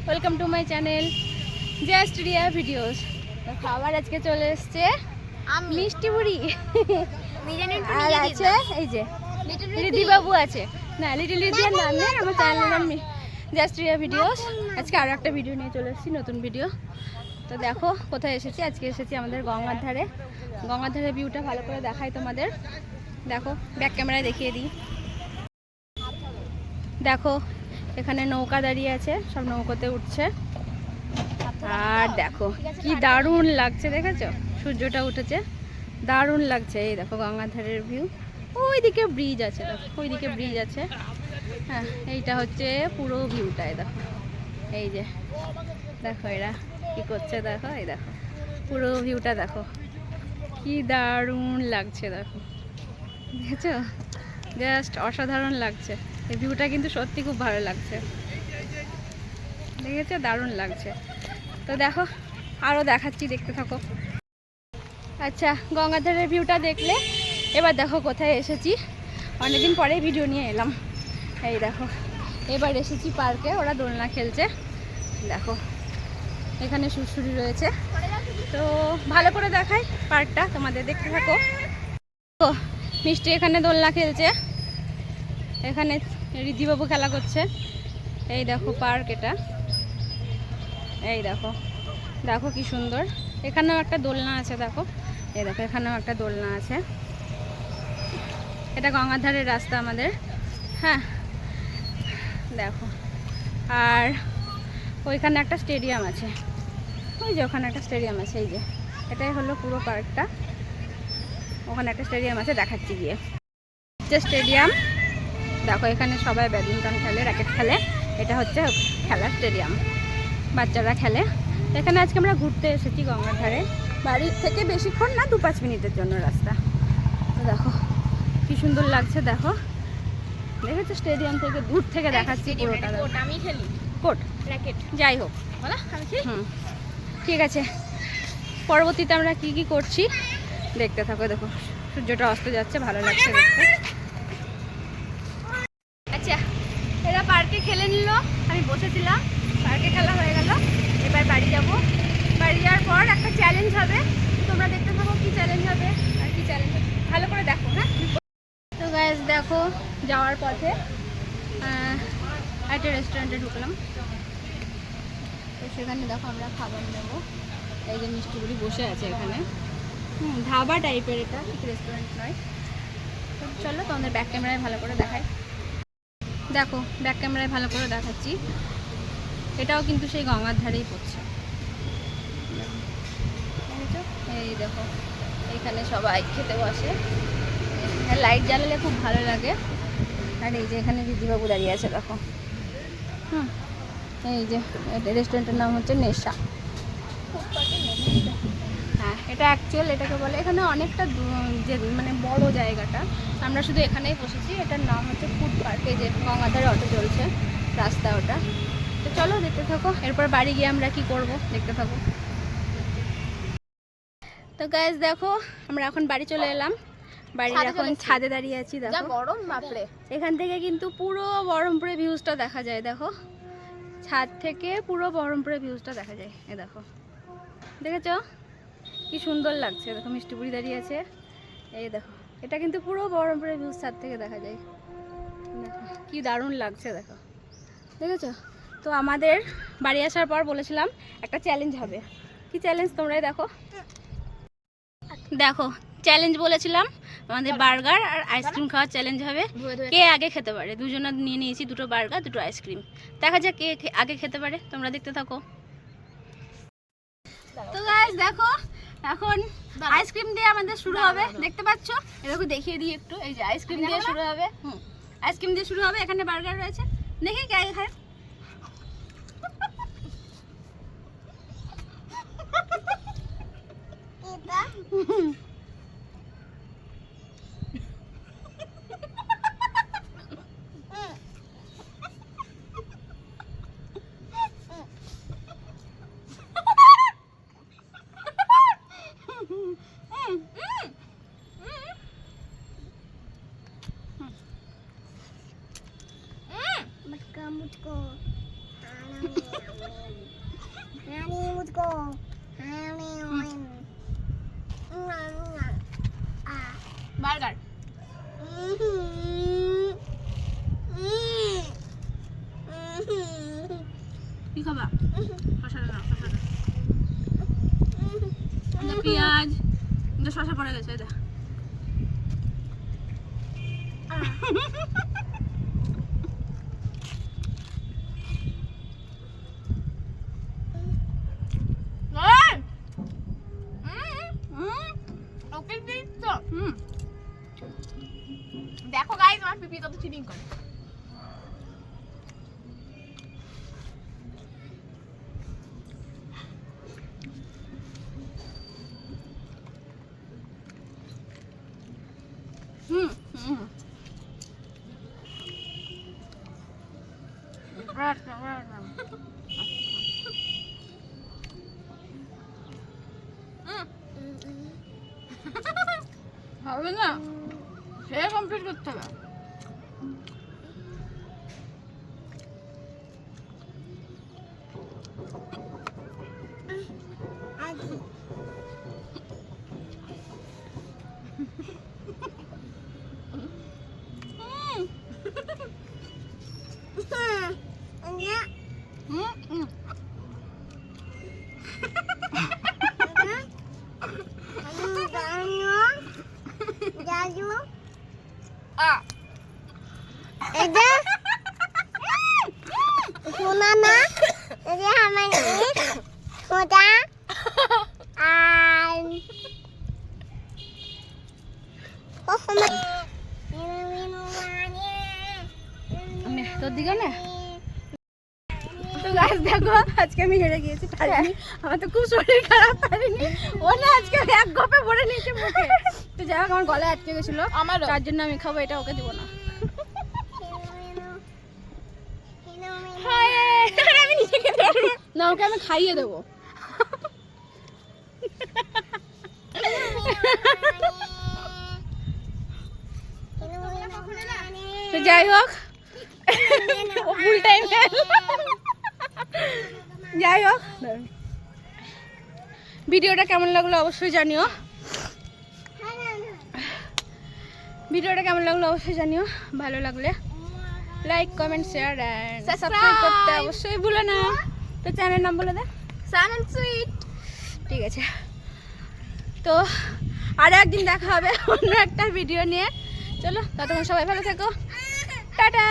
Welcome to my channel just Riya videos. তো খাবার আজকে চলে এসছে মিষ্টি বুড়ি আর আছে এই যে রিদি বাবু আছে। না লিটল রিদিয়ার নাম নেই, আমার চ্যানেলের নাম জাস্ট রিয়া ভিডিওস। আজকে আরও একটা ভিডিও নিয়ে চলে এসেছি, নতুন ভিডিও। তো দেখো কোথায় এসেছি, আজকে এসেছি আমাদের গঙ্গার ধারে। গঙ্গার ধারে ভিউটা ভালো করে দেখাই তোমাদের। দেখো ব্যাক ক্যামেরায় দেখিয়ে দিই। দেখো এখানে নৌকা দাঁড়িয়ে আছে, সব নৌকাতে উঠছে। আর দেখো কি দারুণ লাগছে, দেখেছো সূর্যটা উঠেছে, দারুণ লাগছে। এই দেখো গঙ্গার ধারের ভিউ। ওইদিকে ব্রিজ আছে, দেখো ওইদিকে ব্রিজ আছে। হ্যাঁ এইটা হচ্ছে পুরো ভিউটাই দেখো। এই যে দেখো এরা কি করছে, দেখো এই দেখো পুরো ভিউটা দেখো কি দারুণ লাগছে। দেখো দেখেছো, জাস্ট অসাধারণ লাগছে। এই ভিউটা কিন্তু সত্যি খুব ভালো লাগছে, দেখেছো দারুণ লাগছে। তো দেখো আরও দেখাচ্ছি, দেখতে থাকো। আচ্ছা গঙ্গাধারের ভিউটা দেখলে, এবার দেখো কোথায় এসেছি। অনেকদিন পরে ভিডিও নিয়ে এলাম। এই দেখো এবার এসেছি পার্কে, ওরা দোলনা খেলছে। দেখো এখানে সুরসুরি রয়েছে, তো ভালো করে দেখাই পার্কটা তোমাদের, দেখতে থাকো। তো মিষ্টি এখানে দোলনা খেলছে, এখানে রিদিবাবু খেলা করছে। এই দেখো পার্ক এটা, এই দেখো দেখো কি সুন্দর। এখানেও একটা দোলনা আছে, দেখো এই দেখো এখানেও একটা দোলনা আছে। এটা গঙ্গার ধারের রাস্তা আমাদের। হ্যাঁ দেখো, আর ওইখানে একটা স্টেডিয়াম আছে, ওই যে ওখানে একটা স্টেডিয়াম আছে। এই যে এটাই হলো পুরো পার্কটা, ওখানে একটা স্টেডিয়াম আছে, দেখাচ্ছি গিয়ে। যে স্টেডিয়াম দেখো, এখানে সবাই ব্যাডমিন্টন খেলে, র্যাকেট খেলে। এটা হচ্ছে খেলার স্টেডিয়াম, বাচ্চারা খেলে। এখানে আজকে আমরা ঘুরতে এসেছি গঙ্গার ধারে, বাড়ির থেকে বেশিক্ষণ না, 2-5 মিনিটের জন্য রাস্তা। তো দেখো কি সুন্দর লাগছে, দেখো দেখেছো স্টেডিয়াম থেকে দূর থেকে দেখাচ্ছি পুরোটা। আমি খেলি কোর্ট র্যাকেট, যাই হোক ঠিক আছে। পরবর্তীতে আমরা কি কি করছি দেখতে থাকো। দেখো সূর্যটা অস্ত যাচ্ছে, ভালো লাগছে দেখতে। আচ্ছা এরা পার্কে খেলে নিল, আমি বসেছিলাম, পার্কে খেলা হয়ে গেল। এবার বাড়ি যাব, বাড়ি যাওয়ার পর একটা চ্যালেঞ্জ হবে, তোমরা দেখতে থাকো কি চ্যালেঞ্জ হবে। আর কি চ্যালেঞ্জ হবে ভালো করে দেখো। হ্যাঁ তো গাইস দেখো যাওয়ার পথে একটা রেস্টুরেন্টে ঢুকলাম, তো সেখানে দেখো আমরা খাবার নেবো। এই যে মিষ্টি বুড়ি বসে আছে এখানে, ধাবা টাইপের, এটা ঠিক রেস্টুরেন্ট নয়। তো চলো তোমাদের ব্যাক ক্যামেরায় ভালো করে দেখাই। দেখো ব্যাক ক্যামেরায় ভালো করে দেখাচ্ছি, এটাও কিন্তু সেই গঙ্গার ধারেই পড়ছে। এই দেখো এইখানে সবাই খেতে বসে, লাইট জ্বালালে খুব ভালো লাগে। আর এই যে এখানে রিদিবাবু দাঁড়িয়ে আছে দেখো। এই যে রেস্টুরেন্টের নাম হচ্ছে নেশা। হ্যাঁ এটা অ্যাকচুয়াল, এটাকে বলে, এখানে অনেকটা যে মানে বড় জায়গাটা, আমরা শুধু এখানেই বসেছি। এটার নাম হচ্ছে ফুড পার্ক। এই যে গঙ্গাধারে অটো চলছে, রাস্তা ওটা। তো চলো দেখতে থাকো, এরপর বাড়ি গিয়ে আমরা কি করব দেখতে থাকো। তো গাইস দেখো আমরা এখন বাড়ি চলে এলাম, বাড়ির এখন ছাদে দাঁড়িয়ে আছি। দেখো গরম বাপরে, এখান থেকে কিন্তু পুরো বহরমপুরের ভিউজটা দেখা যায়। দেখো ছাদ থেকে পুরো বহরমপুরের ভিউজটা দেখা যায়। এ দেখো দেখেছো কি সুন্দর লাগছে। দেখো মিষ্টি বুড়ি দাঁড়িয়ে আছে, এই দেখো এটা কিন্তু পুরো বহরমপুরের ভিউজ ছাদ থেকে দেখা যায়। দেখো কি দারুণ লাগছে, দেখো দেখেছো। তো আমাদের বাড়ি আসার পর বলেছিলাম একটা চ্যালেঞ্জ হবে। কি চ্যালেঞ্জ তোমরাই দেখো। দেখো চ্যালেঞ্জ বলেছিলাম আমাদের বার্গার আর আইসক্রিম খাওয়ার চ্যালেঞ্জ হবে। কে আগে খেতে পারে, দুজনে নিয়ে নিয়েছি, 2টো বার্গার 2টো আইসক্রিম। দেখা যাক কে আগে খেতে পারে, তোমরা দেখতে থাকো। তো গাইস দেখো এখন আইসক্রিম দিয়ে আমাদের শুরু হবে, দেখতে পাচ্ছ। এরকম দেখিয়ে দিই একটু, এই যে আইসক্রিম দিয়ে শুরু হবে। আইসক্রিম দিয়ে শুরু হবে, এখানে বার্গার রয়েছে, দেখি কে আগে খায়। मुझको मुझको বার্গার কি খাবা শশাটা নাও শশাটা পেঁয়াজ শশা পড়ে গেছে দেখ দেখো গাইস আমার পিপি কত চিটিং করে হবে না সে কমপ্লিট করতে হবে তোর দিকে না তো গাইস দেখো আজকে আমি হেরে গিয়েছি পারিনি আমার তো খুব শরীর খারাপ পারিনি ও না আজকে এক গপে ভরে নিয়েছে মুখে তো যাই হোক আমার গলায় আটকে গেছিল তার জন্য আমি খাবো এটা ওকে দিব না আমি নিজে খেতে পারবো না ওকে আমি খাইয়ে দেবো তো যাই হোক ফুল টাইম যাই হোক ভিডিওটা কেমন লাগলো অবশ্যই জানিও ভালো লাগলে like comment share and subscribe করতে অবশ্যই ভুলো না তো চ্যানেল নাম বলে দে সান এন্ড সুইট ঠিক আছে তো আর একদিন দেখা হবে অন্য একটা ভিডিও নিয়ে চলো ততক্ষণ সবাই ভালো থেকো টাটা